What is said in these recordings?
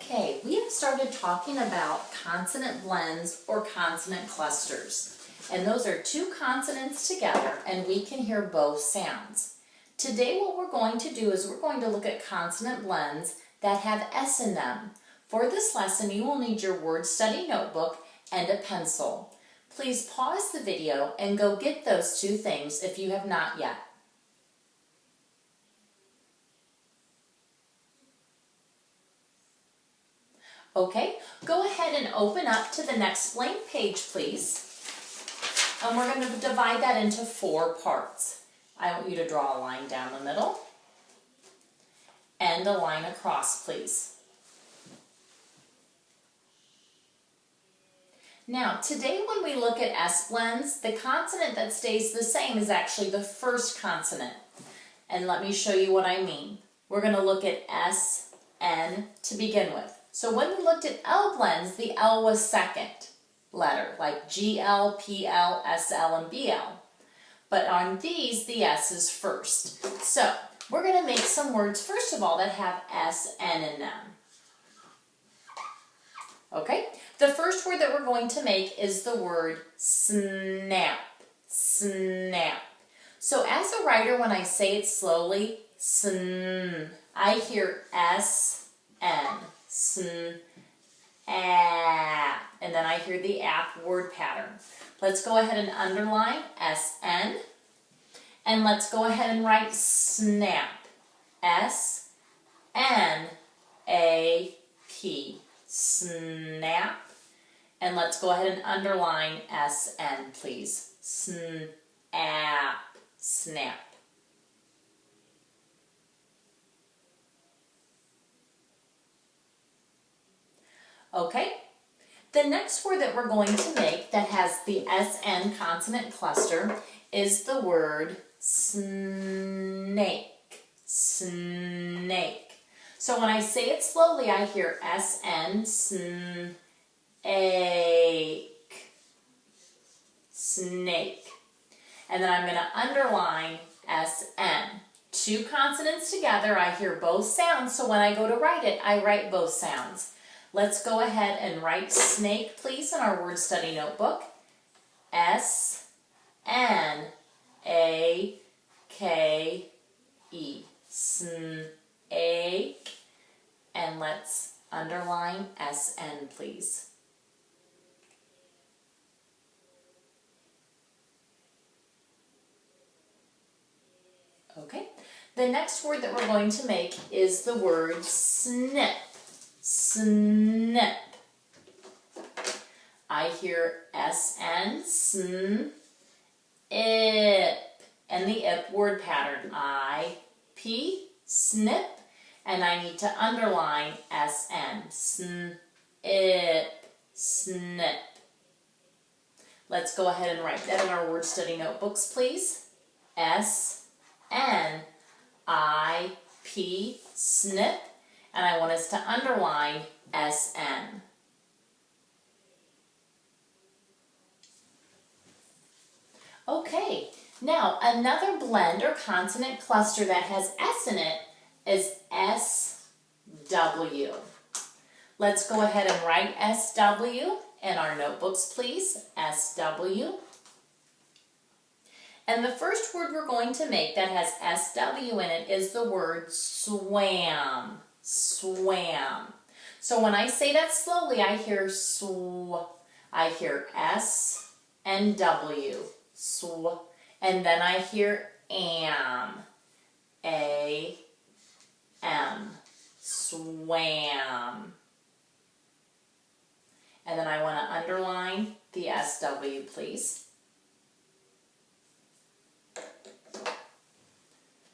Okay, we have started talking about consonant blends or consonant clusters. And those are two consonants together and we can hear both sounds. Today what we're going to do is we're going to look at consonant blends that have S in them. For this lesson you will need your word study notebook and a pencil. Please pause the video and go get those two things if you have not yet. Okay, go ahead and open up to the next blank page, please. And we're going to divide that into 4 parts. I want you to draw a line down the middle and a line across, please. Now, today when we look at S blends, the consonant that stays the same is actually the first consonant. And let me show you what I mean. We're going to look at S, N to begin with. So when we looked at L blends, the L was second letter, like GL, PL, SL, and BL. But on these, the S is first. So we're going to make some words, first of all, that have S, N in them. Okay? The first word that we're going to make is the word snap. Snap. So as a writer, when I say it slowly, sn, I hear S, N. Sn, app, and then I hear the app word pattern. Let's go ahead and underline SN, and let's go ahead and write snap. S-N-A-P, snap, and let's go ahead and underline SN, please. Snap, snap. Okay, the next word that we're going to make that has the SN consonant cluster is the word snake. Snake. So when I say it slowly, I hear SN, snake. Snake. And then I'm going to underline SN. 2 consonants together, I hear both sounds, so when I go to write it, I write both sounds. Let's go ahead and write snake, please, in our word study notebook. S-N-A-K-E. Snake. And let's underline S-N, please. Okay. The next word that we're going to make is the word snip. Snip. I hear S-N, sn, ip, and the ip word pattern. I-P, snip, and I need to underline S-N, sn, ip, snip. Let's go ahead and write that in our word study notebooks, please. S-N-I-P, snip. And I want us to underline SN. Okay, now another blend or consonant cluster that has S in it is SW. Let's go ahead and write SW in our notebooks, please. SW. And the first word we're going to make that has SW in it is the word swam. Swam. So when I say that slowly, I hear I hear S and W. Sw. And then I hear am. A-M. Swam. And then I want to underline the SW, please.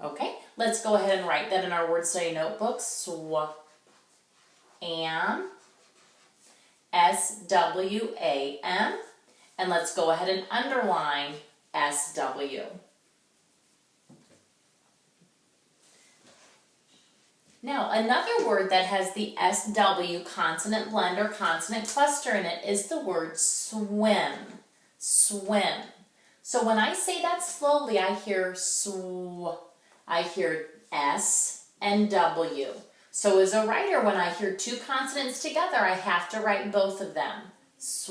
Okay, let's go ahead and write that in our word study notebooks. Swam, S-W-A-M, and let's go ahead and underline S-W. Now, another word that has the S-W consonant blend or consonant cluster in it is the word swim. Swim. So when I say that slowly, I hear I hear S and W. So as a writer, when I hear two consonants together, I have to write both of them. Sw,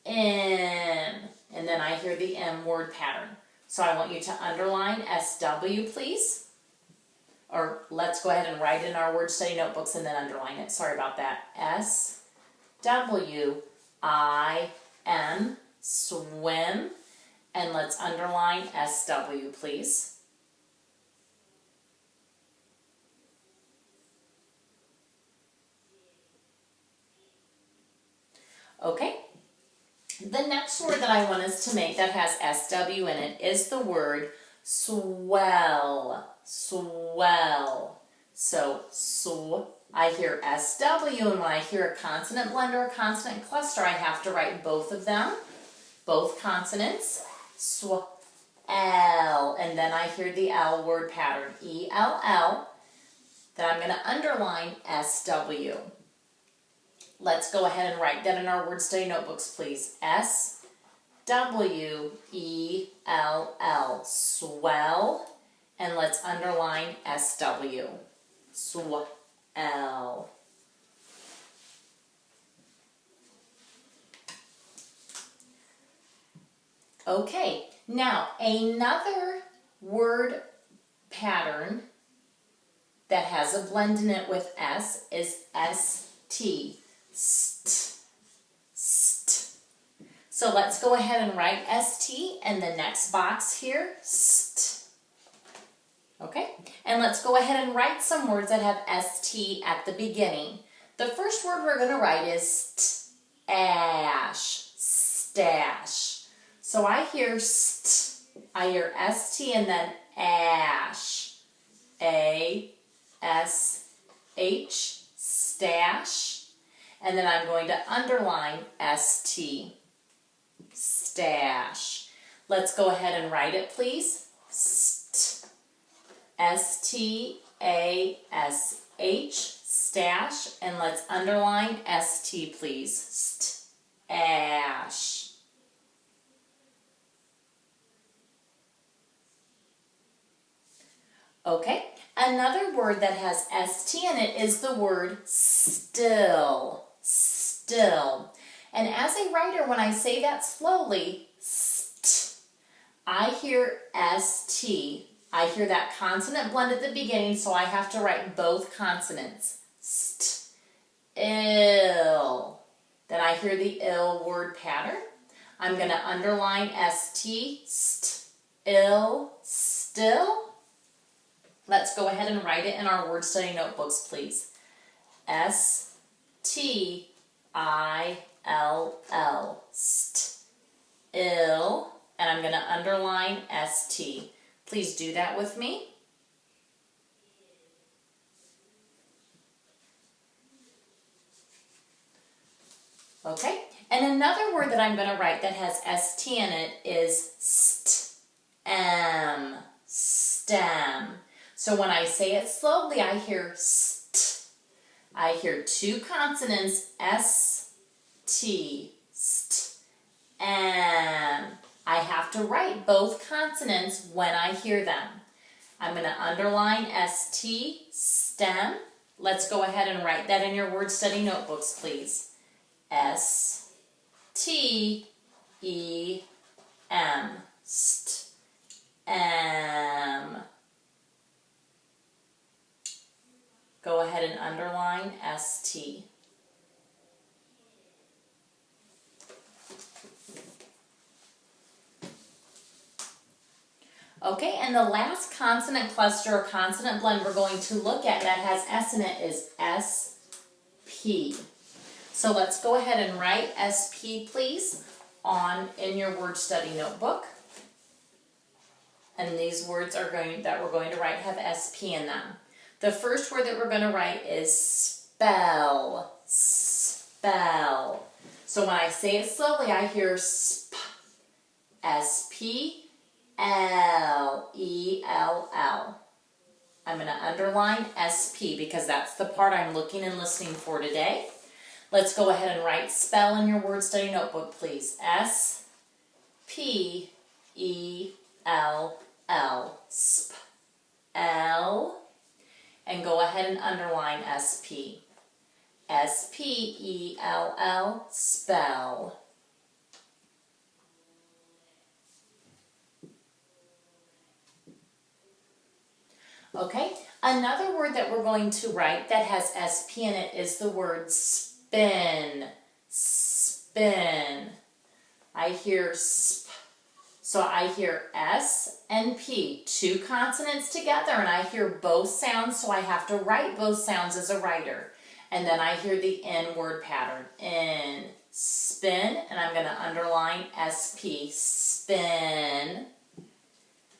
in, and then I hear the M word pattern. So I want you to underline SW, please. Or let's go ahead and write in our word study notebooks and then underline it. Sorry about that. SWIM, swim. And let's underline SW, please. Okay. The next word that I want us to make that has SW in it is the word swell. Swell. So, I hear SW, and when I hear a consonant blend or a consonant cluster, I have to write both of them, both consonants. Swell. And then I hear the L word pattern, ELL. Then I'm going to underline SW. Let's go ahead and write that in our word study notebooks, please. SWELL, swell. And let's underline SW, swell. Okay, now another word pattern that has a blend in it with S is ST. St. So let's go ahead and write ST in the next box here. St. Okay, and let's go ahead and write some words that have ST at the beginning. The first word we're going to write is stash. Stash. So I hear st, I hear ST and then ash. A-S-H, stash. And then I'm going to underline ST, stash. Let's go ahead and write it, please. St, S-T-A-S-H, stash. And let's underline ST, please. Stash. Okay, another word that has ST in it is the word still. Still. And as a writer, when I say that slowly, st, I hear ST. I hear that consonant blend at the beginning, so I have to write both consonants. St, ill. Then I hear the ill word pattern. I'm going to underline ST, st, ill, still. Let's go ahead and write it in our word study notebooks, please. S-T-I-L-L, st, ill, and I'm going to underline ST. Please do that with me. Okay, and another word that I'm going to write that has ST in it is stem, stem. So when I say it slowly, I hear st. I hear two consonants, S-T, st, and I have to write both consonants when I hear them. I'm going to underline ST, stem. Let's go ahead and write that in your word study notebooks, please. S-T-E-M, st-em. Go ahead and underline ST. Okay, and the last consonant cluster or consonant blend we're going to look at that has S in it is SP. So let's go ahead and write SP, please, in your word study notebook. And these words that we're going to write have SP in them. The first word that we're going to write is spell. Spell. So when I say it slowly, I hear sp. S-P-L-E-L-L. I'm going to underline SP because that's the part I'm looking and listening for today. Let's go ahead and write spell in your word study notebook, please. S-P-E-L-L. Spell. And go ahead ahead and underline SP. S-P-E-L-L, spell. Okay, another word that we're going to write that has SP in it is the word spin. Spin. I hear sp. So I hear S and P, two consonants together, and I hear both sounds, so I have to write both sounds as a writer. And then I hear the N word pattern. In, spin, and I'm going to underline SP, spin.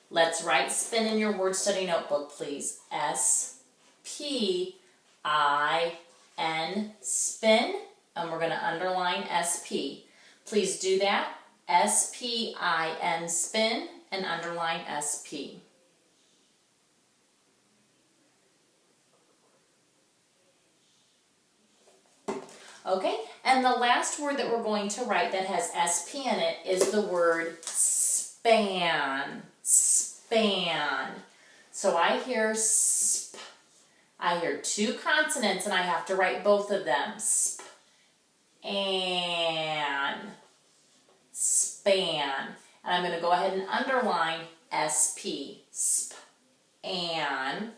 Let's write spin in your word study notebook, please. S-P-I-N, spin, and we're going to underline SP. Please do that. S-P-I-N, spin, and underline SP. Okay, and the last word that we're going to write that has SP in it is the word span. Span. So I hear sp. I hear two consonants and I have to write both of them. Sp. And. Span. And I'm going to go ahead and underline SP. Sp. And.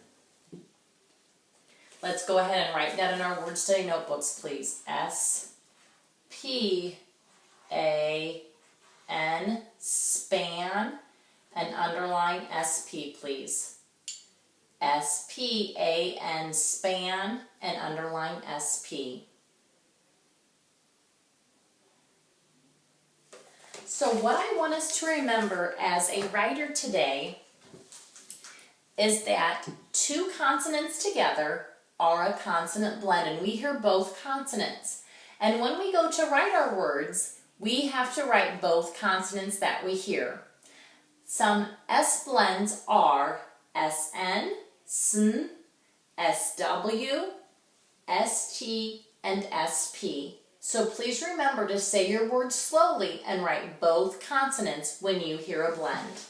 Let's go ahead and write that in our word study notebooks, please. S-P-A-N, span, and underline SP, please. S-P-A-N, span, and underline SP. So what I want us to remember as a writer today is that two consonants together are a consonant blend, and we hear both consonants. And when we go to write our words, we have to write both consonants that we hear. Some S blends are SN, SN, SW, ST, and SP. So please remember to say your words slowly and write both consonants when you hear a blend.